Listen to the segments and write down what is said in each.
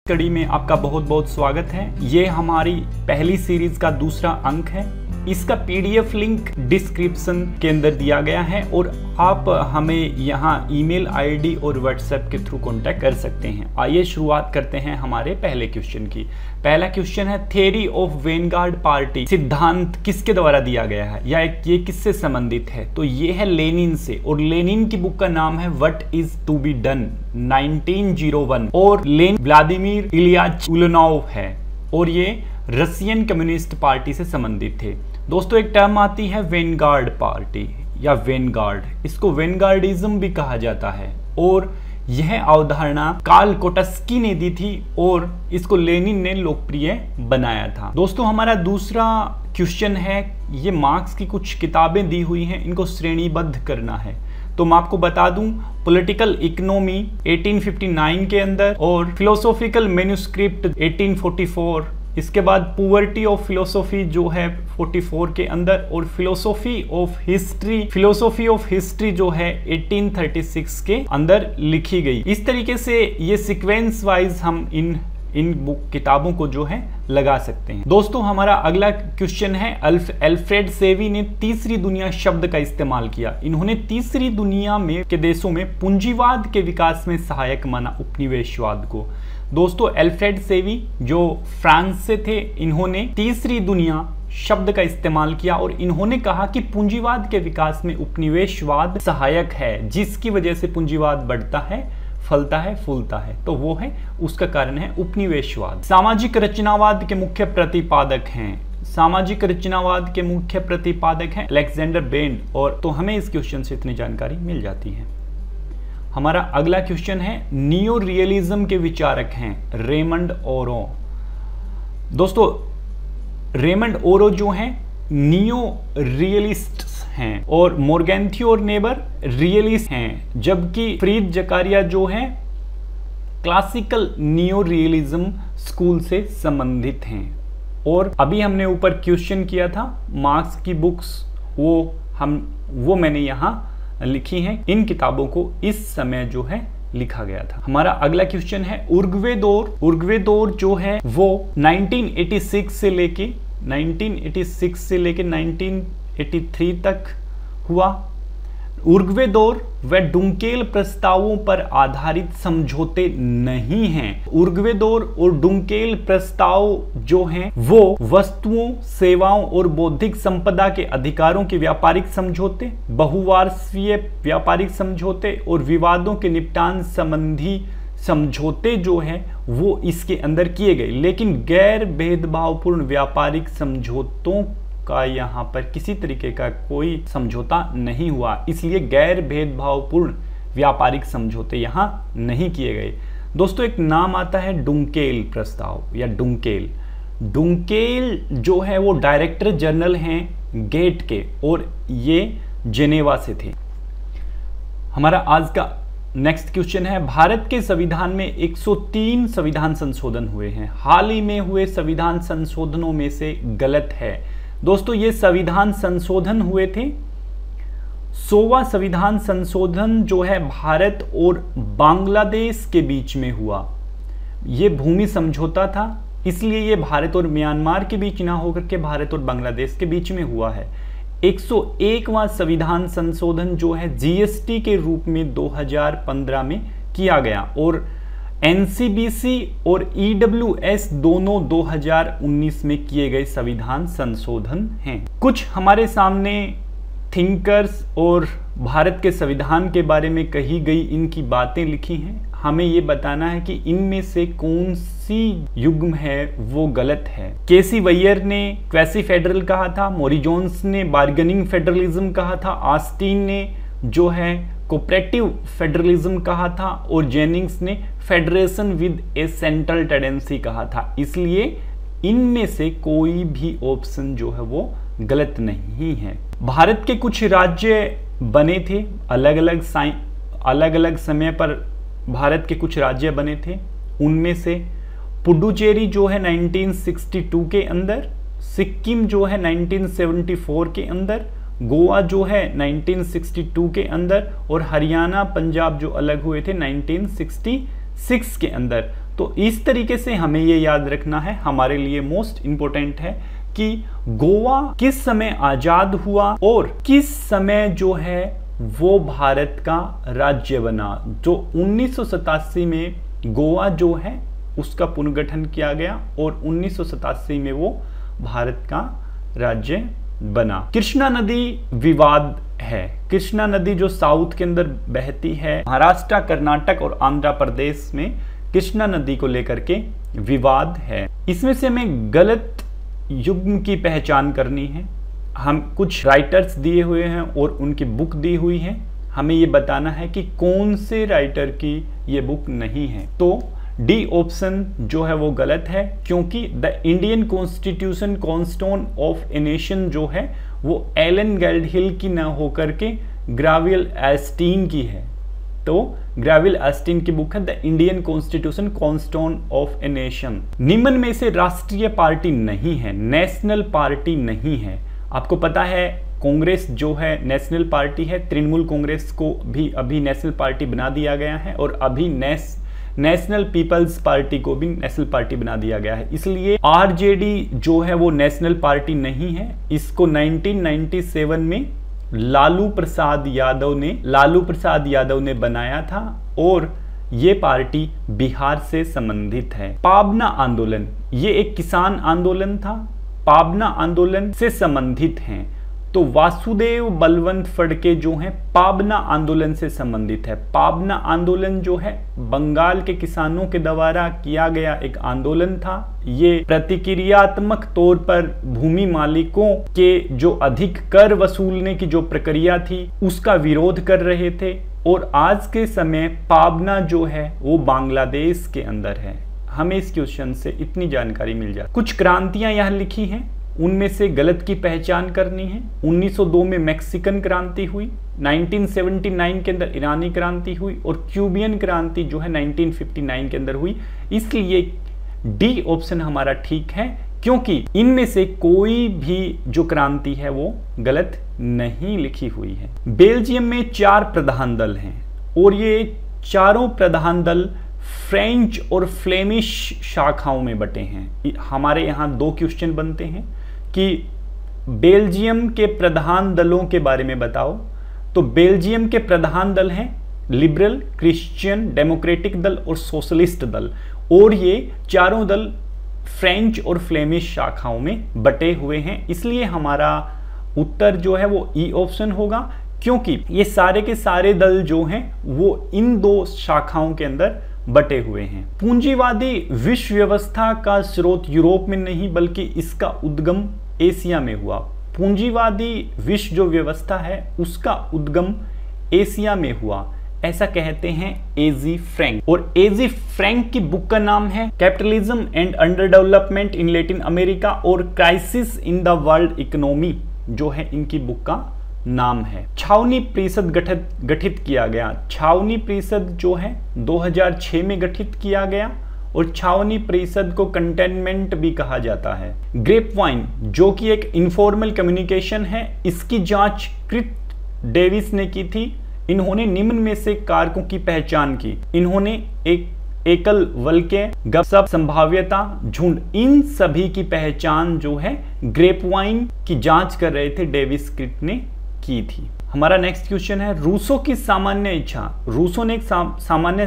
कड़ी में आपका बहुत बहुत स्वागत है। ये हमारी पहली सीरीज का दूसरा अंक है। इसका पीडीएफ लिंक डिस्क्रिप्शन के अंदर दिया गया है और आप हमें यहाँ ईमेल आईडी और व्हाट्सएप के थ्रू कांटेक्ट कर सकते हैं। आइए शुरुआत करते हैं हमारे पहले क्वेश्चन की। पहला क्वेश्चन है, थ्योरी ऑफ वैनगार्ड पार्टी सिद्धांत किसके द्वारा दिया गया है या ये किससे संबंधित है? तो ये है लेनिन से, और लेनिन की बुक का नाम है what is to be done 1901, और लेनिन व्लादिमीर इलियाच उलनोव है और ये रशियन कम्युनिस्ट पार्टी से संबंधित थे। दोस्तों एक टर्म आती है वैनगार्ड पार्टी या वैनगार्ड, इसको वैनगार्डिज्म भी कहा जाता है और यह अवधारणा कार्ल कोटस्की ने दी थी और इसको लेनिन ने लोकप्रिय बनाया था। दोस्तों हमारा दूसरा क्वेश्चन है, ये मार्क्स की कुछ किताबें दी हुई हैं, इनको श्रेणीबद्ध करना है। तो मैं आपको बता दूं, पॉलिटिकल इकोनॉमी 1859 के अंदर और फिलोसॉफिकल मैन्युस्क्रिप्ट 1844, इसके बाद पुअर्टी ऑफ फिलोसॉफी जो है 44 के अंदर, और फिलोसॉफी ऑफ हिस्ट्री जो है 1836 के अंदर लिखी गई। इस तरीके से ये सीक्वेंस वाइज हम इन बुक किताबों को जो है लगा सकते हैं। दोस्तों हमारा अगला क्वेश्चन है, अल्फ्रेड सेवी ने तीसरी दुनिया शब्द का इस्तेमाल किया। इन्होंने तीसरी दुनिया के देशों में पूंजीवाद के विकास में सहायक माना उपनिवेशवाद को। दोस्तों अल्फ्रेड सेवी जो फ्रांस से थे, इन्होंने तीसरी दुनिया शब्द का इस्तेमाल किया और इन्होंने कहा कि पूंजीवाद के विकास में उपनिवेशवाद सहायक है, जिसकी वजह से पूंजीवाद बढ़ता है, फलता है, फूलता है, तो वो है उसका कारण है उपनिवेशवाद। सामाजिक रचनावाद के मुख्य प्रतिपादक हैं अलेक्जेंडर बेंड, और तो हमें इस क्वेश्चन से इतनी जानकारी मिल जाती है। हमारा अगला क्वेश्चन है, नियो रियलिज्म के विचारक हैं रेमंड ओरो। दोस्तों रेमंड ओरो जो हैं नियो रियलिस्ट हैं और मोर्गेंथियो और नेबर रियलिस्ट हैं, जबकि फ्रीद जकारिया जो हैं क्लासिकल नियो रियलिज्म स्कूल से संबंधित हैं। और अभी हमने ऊपर क्वेश्चन किया था मार्क्स की बुक्स, वो मैंने यहाँ लिखी हैं। इन किताबों को इस समय जो है लिखा गया था। हमारा अगला क्वेश्चन है, उर्ग्वेदोर जो है वो 1986 से लेके 1983 तक हुआ। उर्ग्वेदोर व डुंकेल प्रस्तावों पर आधारित समझौते नहीं हैं। उर्ग्वेदोर और डुंकेल प्रस्ताव जो हैं वो वस्तुओं, सेवाओं और बौद्धिक संपदा के अधिकारों के व्यापारिक समझौते, बहुवार्षीय व्यापारिक समझौते और विवादों के निपटान संबंधी समझौते जो हैं वो इसके अंदर किए गए, लेकिन गैर भेदभावपूर्ण व्यापारिक समझौतों का यहाँ पर किसी तरीके का कोई समझौता नहीं हुआ, इसलिए गैर भेदभावपूर्ण व्यापारिक समझौते यहाँ नहीं किए गए। दोस्तों एक नाम आता है डुंकेल प्रस्ताव या डुंकेल जो है वो डायरेक्टर जनरल हैं गेट के और ये जेनेवा से थे। हमारा आज का नेक्स्ट क्वेश्चन है, भारत के संविधान में 103 संविधान संशोधन हुए हैं। हाल ही में हुए संविधान संशोधनों में से गलत है। दोस्तों ये संविधान संशोधन हुए थे, 100वां संविधान संशोधन जो है भारत और बांग्लादेश के बीच में हुआ। ये भूमि समझौता था, इसलिए ये भारत और म्यांमार के बीच ना होकर के भारत और बांग्लादेश के बीच में हुआ है। 101वां संविधान संशोधन जो है जीएसटी के रूप में 2015 में किया गया और एनसीबीसी और ईडब्ल्यूएस दोनों 2019 में किए गए संविधान संशोधन हैं। कुछ हमारे सामने थिंकर्स और भारत के संविधान के बारे में कही गई इनकी बातें लिखी हैं। हमें ये बताना है कि इनमें से कौन सी युग्म है वो गलत है। केसी वैयर ने क्वेसी फेडरल कहा था, मोरी जोन्स ने बार्गेनिंग फेडरलिज्म कहा था, ऑस्टिन ने जो है कोऑपरेटिव फेडरलिज्म कहा था और जेनिंग्स ने federation with A central tendency कहा था। इसलिए इनमें से कोई भी ऑप्शन जो है वो गलत नहीं है। भारत के कुछ राज्य बने थे अलग अलग समय पर, भारत के कुछ राज्य बने थे। उनमें से पुडुचेरी जो है 1962 के अंदर, सिक्किम जो है 1974 के अंदर, गोवा जो है 1962 के अंदर और हरियाणा पंजाब जो अलग हुए थे 1966 के अंदर। तो इस तरीके से हमें ये याद रखना है, हमारे लिए मोस्ट इंपॉर्टेंट है कि गोवा किस समय आजाद हुआ और किस समय जो है वो भारत का राज्य बना। जो 1987 में गोवा जो है उसका पुनर्गठन किया गया और 1987 में वो भारत का राज्य बना। कृष्णा नदी विवाद है। कृष्णा नदी जो साउथ के अंदर बहती है, महाराष्ट्र, कर्नाटक और आंध्र प्रदेश में कृष्णा नदी को लेकर के विवाद है। इसमें से हमें गलत युग्म की पहचान करनी है। हम कुछ राइटर्स दिए हुए हैं और उनकी बुक दी हुई है, हमें ये बताना है कि कौन से राइटर की ये बुक नहीं है। तो डी ऑप्शन जो है वो गलत है, क्योंकि the Indian constitution cornerstone of a nation जो है वो एलन गैल्डहिल की न होकर के ग्रेविल एस्टीन की है। तो ग्रेविल एस्टीन की बुक है the Indian constitution cornerstone of a nation. निम्न में से राष्ट्रीय पार्टी नहीं है, नेशनल पार्टी नहीं है। आपको पता है कांग्रेस जो है नेशनल पार्टी है, तृणमूल कांग्रेस को भी अभी नेशनल पार्टी बना दिया गया है और अभी नेशनल पीपल्स पार्टी को भी नेशनल पार्टी बना दिया गया है। इसलिए आरजेडी जो है वो नेशनल पार्टी नहीं है। इसको 1997 में लालू प्रसाद यादव ने बनाया था और ये पार्टी बिहार से संबंधित है। पाबना आंदोलन, ये एक किसान आंदोलन था, पाबना आंदोलन से संबंधित हैं। तो वासुदेव बलवंत फड़के जो हैं पाबना आंदोलन से संबंधित है। पाबना आंदोलन जो है बंगाल के किसानों के द्वारा किया गया एक आंदोलन था। ये प्रतिक्रियात्मक तौर पर भूमि मालिकों के जो अधिक कर वसूलने की जो प्रक्रिया थी उसका विरोध कर रहे थे। और आज के समय पाबना जो है वो बांग्लादेश के अंदर है। हमें इस क्वेश्चन से इतनी जानकारी मिल जाती। कुछ क्रांतियां यहाँ लिखी हैं, उनमें से गलत की पहचान करनी है। 1902 में मैक्सिकन क्रांति हुई, 1979 के अंदर ईरानी क्रांति हुई और क्यूबियन क्रांति जो है 1959 के अंदर हुई। इसलिए डी ऑप्शन हमारा ठीक है, क्योंकि इनमें से कोई भी जो क्रांति है वो गलत नहीं लिखी हुई है। बेल्जियम में 4 प्रधान दल हैं और ये चारों प्रधान दल फ्रेंच और फ्लेमिश शाखाओं में बटे हैं। हमारे यहाँ 2 क्वेश्चन बनते हैं कि बेल्जियम के प्रधान दलों के बारे में बताओ। तो बेल्जियम के प्रधान दल हैं लिबरल, क्रिश्चियन, डेमोक्रेटिक दल और सोशलिस्ट दल, और ये चारों दल फ्रेंच और फ्लेमिश शाखाओं में बटे हुए हैं। इसलिए हमारा उत्तर जो है वो ई ऑप्शन होगा, क्योंकि ये सारे के सारे दल जो हैं वो इन 2 शाखाओं के अंदर बटे हुए हैं। पूंजीवादी विश्व व्यवस्था का स्रोत यूरोप में नहीं बल्कि इसका उद्गम एशिया में हुआ। पूंजीवादी विश्व जो व्यवस्था है उसका उद्गम एशिया में हुआ, ऐसा कहते हैं एजी फ्रैंक। और एजी फ्रैंक की बुक का नाम है capitalism and underdevelopment in Latin America और crisis in the world economy जो है इनकी बुक का नाम है। छावनी परिषद गठित किया गया। छावनी परिषद जो है 2006 में गठित किया गया और छावनी परिषद को कंटेनमेंट भी कहा जाता है। ग्रेप वाइन जो कि एक इनफॉर्मल कम्युनिकेशन है, इसकी जांच क्रिट डेविस ने की थी। इन्होंने निम्न में से कारकों की पहचान की। इन्होंने एक एकल वाक्य, गपशप, संभाव्यता, झुंड, इन सभी की पहचान जो है ग्रेप वाइन की जांच कर रहे थे डेविस क्रिट ने की थी। हमारा नेक्स्ट क्वेश्चन है रूसो की सामान्य इच्छा। रूसो ने एक सामान्य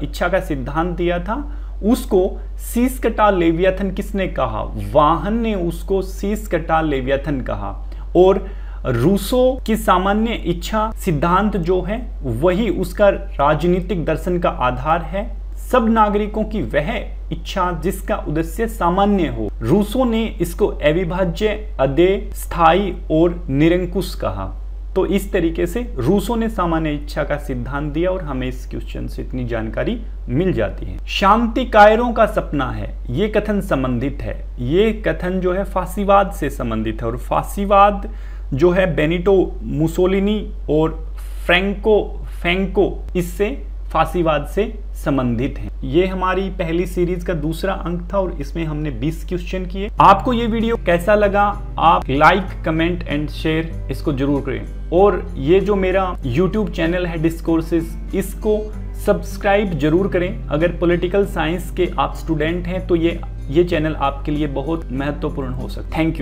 इच्छा का सिद्धांत दिया था, उसको शीश कटा लेवियाथन किसने कहा? वाहन ने उसको शीश कटा लेवियाथन कहा। और रूसो की सामान्य इच्छा सिद्धांत जो है वही उसका राजनीतिक दर्शन का आधार है। सब नागरिकों की वह इच्छा जिसका उद्देश्य सामान्य हो। रूसो ने इसको अविभाज्य, अदेय, स्थायी और निरंकुश कहा। तो इस तरीके से रूसो ने सामान्य इच्छा का सिद्धांत दिया और हमें इस क्वेश्चन से इतनी जानकारी मिल जाती है। शांति कायरों का सपना है, ये कथन संबंधित है। ये कथन जो है फांसीवाद से संबंधित है और फांसीवाद जो है बेनिटो मुसोलिनी और फ्रैंको इससे फांसीवाद से संबंधित है। ये हमारी पहली सीरीज का दूसरा अंक था और इसमें हमने 20 क्वेश्चन किए। आपको ये वीडियो कैसा लगा? आप लाइक, कमेंट एंड शेयर इसको जरूर करें। और ये जो मेरा YouTube चैनल है डिस्कोर्सेस, इसको सब्सक्राइब जरूर करें। अगर पॉलिटिकल साइंस के आप स्टूडेंट हैं तो ये चैनल आपके लिए बहुत महत्वपूर्ण हो सकता है। Thank you.